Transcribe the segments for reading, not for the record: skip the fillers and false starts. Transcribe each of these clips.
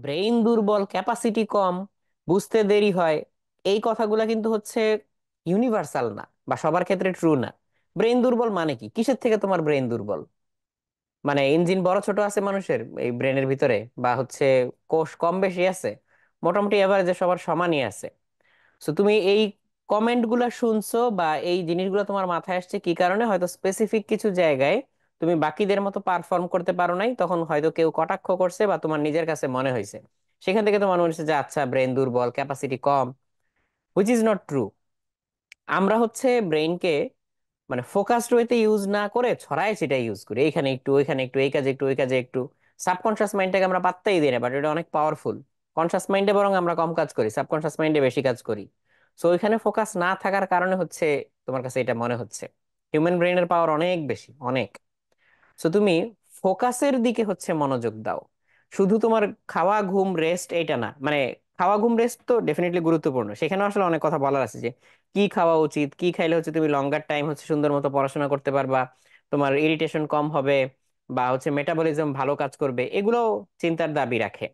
Brain দুর্বল, capacity কম, বুঝতে দেরি হয়, এই কথাগুলা কিন্তু হচ্ছে ইউনিভার্সাল না বা সবার ক্ষেত্রে ট্রু না। ব্রেইন দুর্বল মানে কি? কিসের থেকে তোমার ব্রেইন দুর্বল? মানে ইঞ্জিন বড় ছোট আছে মানুষের এই ব্রেনের ভিতরে, বা হচ্ছে কোষ কম বেশি আছে? মোটামুটি এভারেজে সবার সমানই আছে। সো তুমি এই কমেন্ট গুলা শুনছো বা এই জিনিসগুলো তোমার মাথায় আসছে কি কারণে? হয়তো স্পেসিফিক কিছু জায়গায় তুমি বাকিদের মতো পারফর্ম করতে পারো নাই, তখন হয়তো কেউ কটাক্ষ করছে বা তোমার নিজের কাছে মনে হয়েছে, সেখান থেকে তোমার মনে হচ্ছে যে আচ্ছা ব্রেন দুর্বল, capacity com, which is not true. আমরা হচ্ছে ব্রেইনকে মানে ফোকাসড ওয়েতে ইউজ না করে ছড়ায় সেটা ইউজ করি, এইখানে একটু ওইখানে একটু, এই কাজে একটু ওই কাজে একটু। সাবকনশিয়াস মাইন্ডটাকে আমরা পাত্তাই দিই না, বাট এটা অনেক পাওয়ারফুল। কনশাস মাইন্ডে বরং আমরা কম কাজ করি, সাবকনশিয়াস মাইন্ডে বেশি কাজ করি। সো ওইখানে ফোকাস না থাকার কারণে হচ্ছে তোমার কাছে এটা মনে হচ্ছে। হিউম্যান ব্রেইনের পাওয়ার অনেক বেশি, অনেক। সো তুমি ফোকাসের দিকে হচ্ছে মনোযোগ দাও। শুধু তোমার খাওয়া ঘুম রেস্ট এইটা না, মানে খাওয়া ঘুম রেস্ট তো ডেফিনেটলি গুরুত্বপূর্ণ, সেখানে আসলে অনেক কথা বলার আছে যে কি খাওয়া উচিত, কি খাইলে হচ্ছে তুমি লঙ্গার টাইম হচ্ছে সুন্দর মতো পড়াশোনা করতে পারবা, তোমার ইরিটেশন কম হবে, বা হচ্ছে মেটাবলিজম ভালো কাজ করবে, এগুলো চিন্তার দাবি রাখে।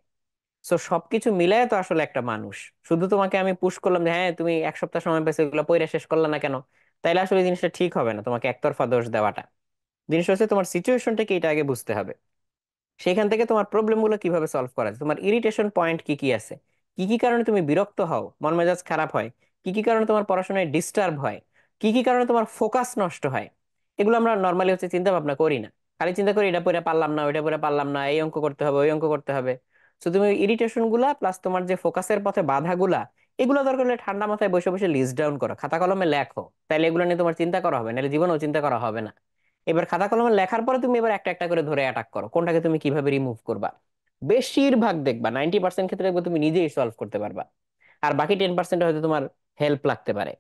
সো সবকিছু মিলায় তো আসলে একটা মানুষ। শুধু তোমাকে আমি পুশ করলাম যে হ্যাঁ তুমি এক সপ্তাহ সময় পেয়েছো, এগুলো পড়ে শেষ করলে না কেন, তাইলে আসলে এই জিনিসটা ঠিক হবে না, তোমাকে একতরফা দোষ দেওয়াটা। জিনিস হচ্ছে তোমার সিচুয়েশনটা কি, এটা আগে বুঝতে হবে। সেখান থেকে তোমার প্রবলেম গুলো কিভাবে সলভ করা যায়, তোমার ইরিটেশন পয়েন্ট কি কি আছে, কি কি কারণে তুমি বিরক্ত হও, মন মেজাজ খারাপ হয়, কি কি কারণে তোমার পড়াশোনায় ডিস্টার্ব হয়, কি কি কারণে তোমার ফোকাস নষ্ট হয়। এগুলো আমরা নর্মালি হচ্ছে চিন্তা ভাবনা করি না, খালি চিন্তা করি এটা পড়ে পারলাম না, ওইটা পড়ে পারলাম না, এই অঙ্ক করতে হবে, ওই অঙ্ক করতে হবে। তো তুমি ইরিটেশন গুলা প্লাস তোমার যে ফোকাসের পথে বাধাগুলা, এগুলো দরকার হলে ঠান্ডা মাথায় বসে বসে লিস্ট ডাউন করো, খাতা কলমে লেখো, তাইলে এগুলো নিয়ে তোমার চিন্তা করা হবে, নাহলে জীবনেও চিন্তা করা হবে না। এবার খাতা কলমে লেখার পরে তুমি এবার একটা একটা করে ধরে অ্যাটাক করো, কোনটাকে তুমি কিভাবে রিমুভ করবা। বেশিরভাগ দেখবা 90% ক্ষেত্রে দেখবা তুমি নিজেই সলভ করতে পারবা, আর বাকি 10% হয়তো তোমার হেল্প লাগতে পারে।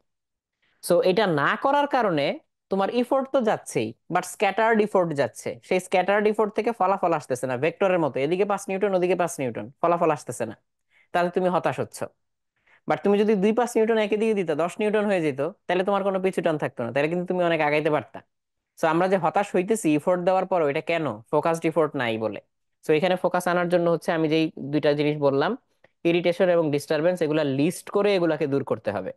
সো এটা না করার কারণে তোমার ইফোর্ট তো যাচ্ছেই, বাট স্ক্যাটার্ড ইফোর্ট যাচ্ছে, সেই স্ক্যাটার্ড ইফোর্ট থেকে ফলাফল আসতেছে না, ভেক্টরের মতো এদিকে 5 নিউটন ওদিকে 5 নিউটন, ফলাফল আসতেছে না। তাহলে তুমি হতাশ হচ্ছ। বাট তুমি যদি 2-5 নিউটন একে দিয়ে দিতা, 10 নিউটন হয়ে যেত, তাহলে তোমার কোনো পিছু টান থাকতো না, তাহলে কিন্তু তুমি অনেক আগাইতে পারতা। সো আমরা যে হতাশ হইতেছি ইফোর্ট দেওয়ার পরও, এটা কেন? ফোকাসড ইফোর্ট নাই বলে। সো এখানে ফোকাস আনার জন্য হচ্ছে আমি যেই দুইটা জিনিস বললাম, ইরিটেশন এবং ডিস্টারবেন্স, এগুলা লিস্ট করে এগুলাকে দূর করতে হবে।